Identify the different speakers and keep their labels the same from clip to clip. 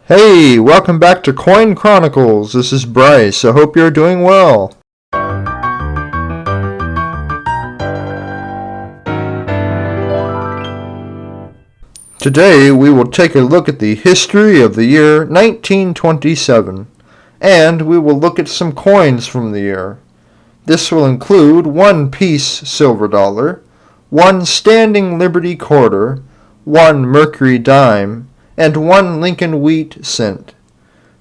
Speaker 1: Hey, welcome back to Coin Chronicles. This is Bryce. I hope you're doing well. Today we will take a look at the history of the year 1927, and we will look at some coins from the year. This will include one piece silver dollar, one standing Liberty quarter, one Mercury Dime, and one Lincoln wheat cent.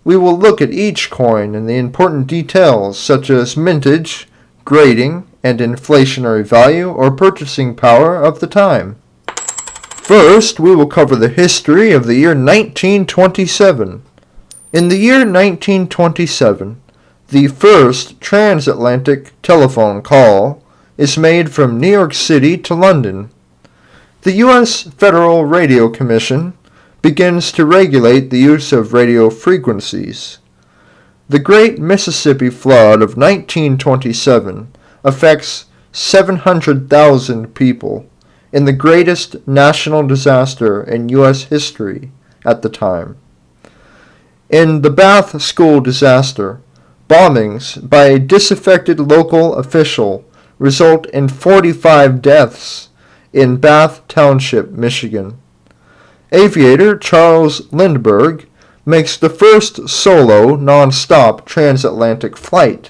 Speaker 1: We will look at each coin and the important details such as mintage, grading, and inflationary value or purchasing power of the time. First, we will cover the history of the year 1927. In the year 1927, the first transatlantic telephone call is made from New York City to London. The U.S. Federal Radio Commission begins to regulate the use of radio frequencies. The Great Mississippi Flood of 1927 affects 700,000 people in the greatest national disaster in U.S. history at the time. In the Bath School disaster, bombings by a disaffected local official result in 45 deaths in Bath Township, Michigan. Aviator Charles Lindbergh makes the first solo non-stop transatlantic flight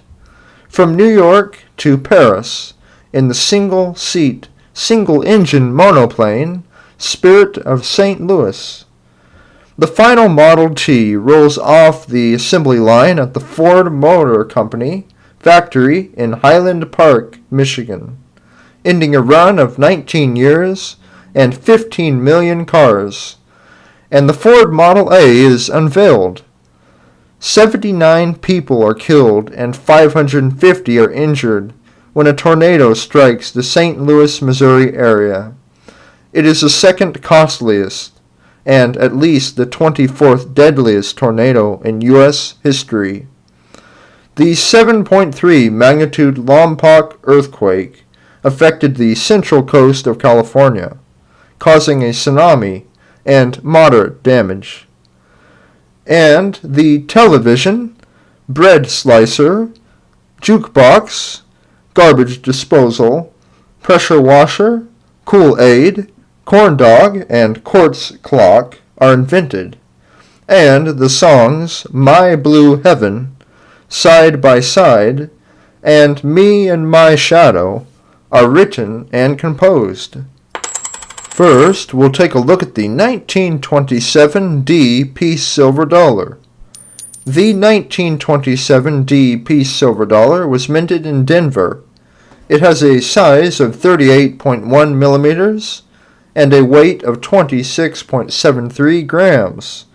Speaker 1: from New York to Paris in the single-seat, single-engine monoplane Spirit of St. Louis. The final Model T rolls off the assembly line at the Ford Motor Company factory in Highland Park, Michigan, ending a run of 19 years and 15 million cars, and the Ford Model A is unveiled. 79 people are killed and 550 are injured when a tornado strikes the St. Louis, Missouri area. It is the second costliest and at least the 24th deadliest tornado in U.S. history. The 7.3 magnitude Lompoc earthquake affected the central coast of California, causing a tsunami and moderate damage. And the television, bread slicer, jukebox, garbage disposal, pressure washer, Kool-Aid, corn dog, and quartz clock are invented, and the songs My Blue Heaven, Side by Side, and Me and My Shadow are written and composed. First, we'll take a look at the 1927 D piece silver dollar. The 1927 D piece silver dollar was minted in Denver. It has a size of 38.1 millimeters and a weight of 26.73 grams.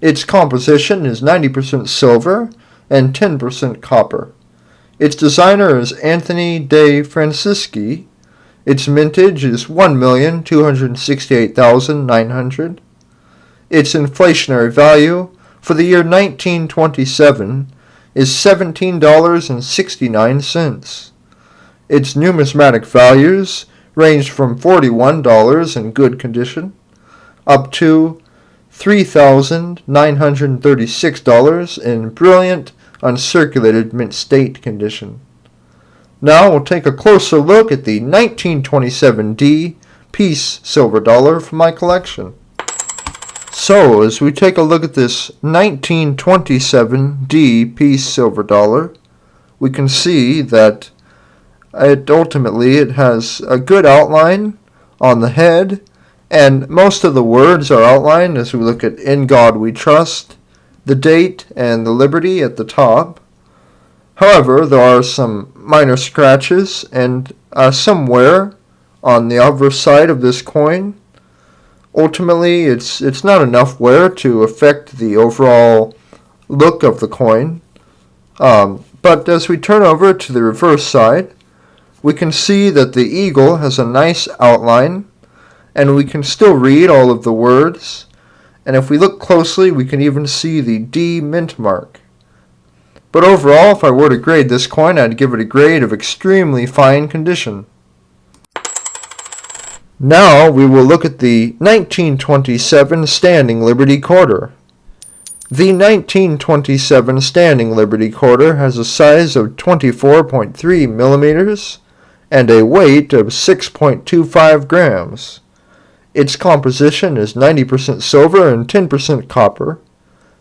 Speaker 1: Its composition is 90% silver and 10% copper. Its designer is Anthony De Francisci. Its mintage is 1,268,900. Its inflationary value for the year 1927 is $17.69. Its numismatic values range from $41 in good condition up to $3,936 in brilliant, uncirculated mint state condition. Now we'll take a closer look at the 1927 D piece silver dollar from my collection. So, as we take a look at this 1927 D piece silver dollar, we can see that it has a good outline on the head, and most of the words are outlined as we look at In God We Trust, the date, and the liberty at the top. However, there are some minor scratches and some wear on the obverse side of this coin. Ultimately, it's not enough wear to affect the overall look of the coin. But as we turn over to the reverse side, we can see that the eagle has a nice outline, and we can still read all of the words. And if we look closely, we can even see the D mint mark. But overall, if I were to grade this coin, I'd give it a grade of extremely fine condition. Now we will look at the 1927 Standing Liberty Quarter. The 1927 Standing Liberty Quarter has a size of 24.3 millimeters and a weight of 6.25 grams. Its composition is 90% silver and 10% copper,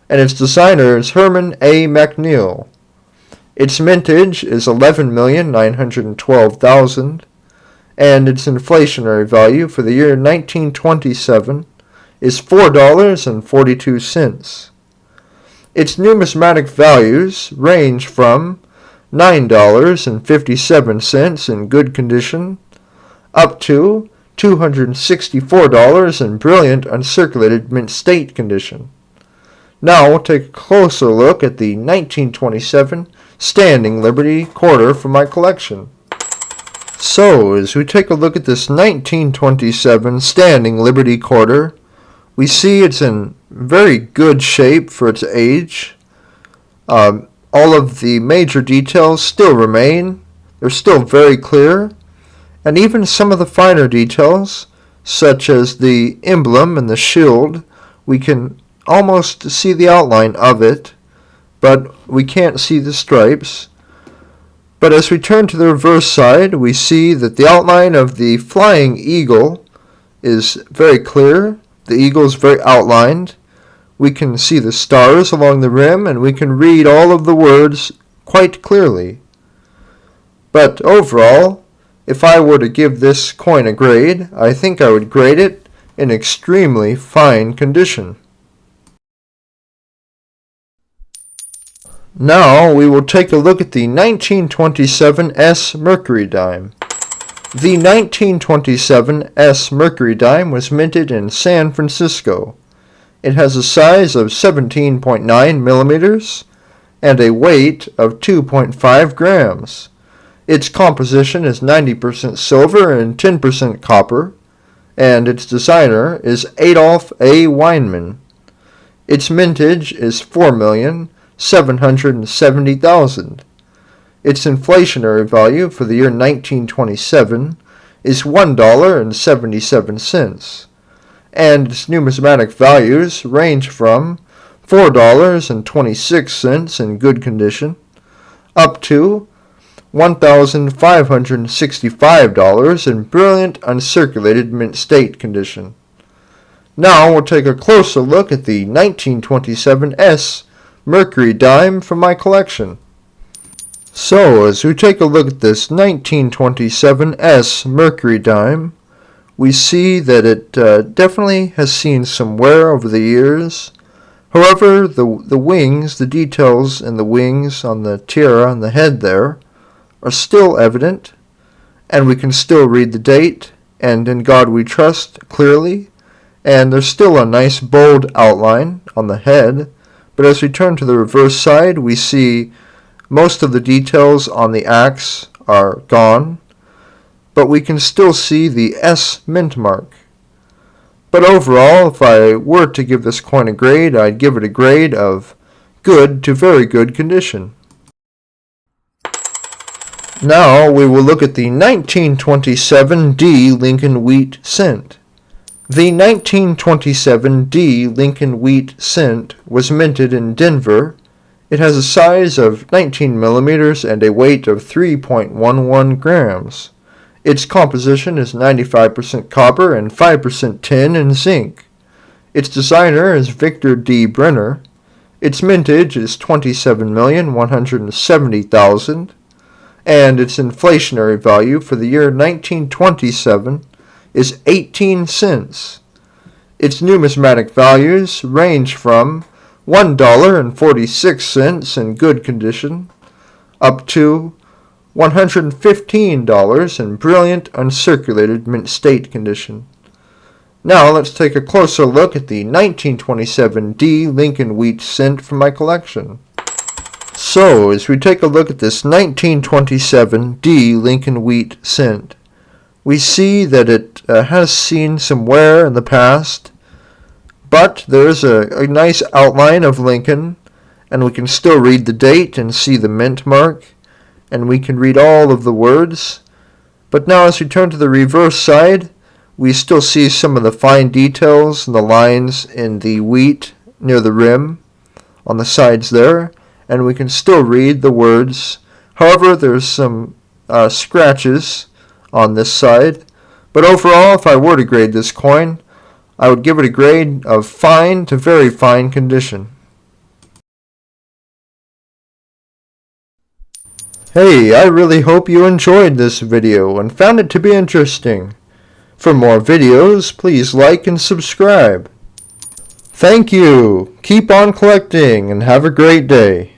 Speaker 1: and its designer is Herman A. McNeil. Its mintage is 11,912,000, and its inflationary value for the year 1927 is $4.42. Its numismatic values range from $9.57 in good condition up to $264 in brilliant uncirculated mint state condition. Now we'll take a closer look at the 1927 Standing Liberty Quarter from my collection. So, as we take a look at this 1927 Standing Liberty Quarter, we see it's in very good shape for its age. All of the major details still remain. They're still very clear. And even some of the finer details, such as the emblem and the shield, we can almost see the outline of it, but we can't see the stripes. But as we turn to the reverse side, we see that the outline of the flying eagle is very clear. The eagle is very outlined. We can see the stars along the rim, and we can read all of the words quite clearly. But overall, if I were to give this coin a grade, I think I would grade it in extremely fine condition. Now we will take a look at the 1927 S Mercury Dime. The 1927 S Mercury Dime was minted in San Francisco. It has a size of 17.9 millimeters and a weight of 2.5 grams. Its composition is 90% silver and 10% copper, and its designer is Adolf A. Weinman. Its mintage is 4,770,000. Its inflationary value for the year 1927 is $1.77, and its numismatic values range from $4.26 in good condition up to $1,565 in brilliant uncirculated mint state condition. Now we'll take a closer look at the 1927 S Mercury Dime from my collection. So, as we take a look at this 1927 S Mercury Dime, we see that it definitely has seen some wear over the years. However, the wings, the details in the wings on the tiara on the head there, are still evident, and we can still read the date, and in God we trust, clearly, and there's still a nice bold outline on the head, but as we turn to the reverse side, we see most of the details on the axe are gone, but we can still see the S mint mark. But overall, if I were to give this coin a grade, I'd give it a grade of good to very good condition. Now we will look at the 1927 D Lincoln Wheat Cent. The 1927 D Lincoln Wheat Cent was minted in Denver. It has a size of 19 millimeters and a weight of 3.11 grams. Its composition is 95% copper and 5% tin and zinc. Its designer is Victor D. Brenner. Its mintage is 27,170,000. And its inflationary value for the year 1927 is 18 cents. Its numismatic values range from $1.46 in good condition up to $115 in brilliant uncirculated mint state condition. Now let's take a closer look at the 1927 D Lincoln Wheat Cent from my collection. So, as we take a look at this 1927 D Lincoln Wheat Cent, we see that it has seen some wear in the past, but there is a nice outline of Lincoln, and we can still read the date and see the mint mark, and we can read all of the words. But now as we turn to the reverse side, we still see some of the fine details and the lines in the wheat near the rim. on the sides there, and we can still read the words. However, there's some scratches on this side. But overall, if I were to grade this coin, I would give it a grade of fine to very fine condition. Hey, I really hope you enjoyed this video and found it to be interesting. For more videos, please like and subscribe. Thank you. Keep on collecting and have a great day.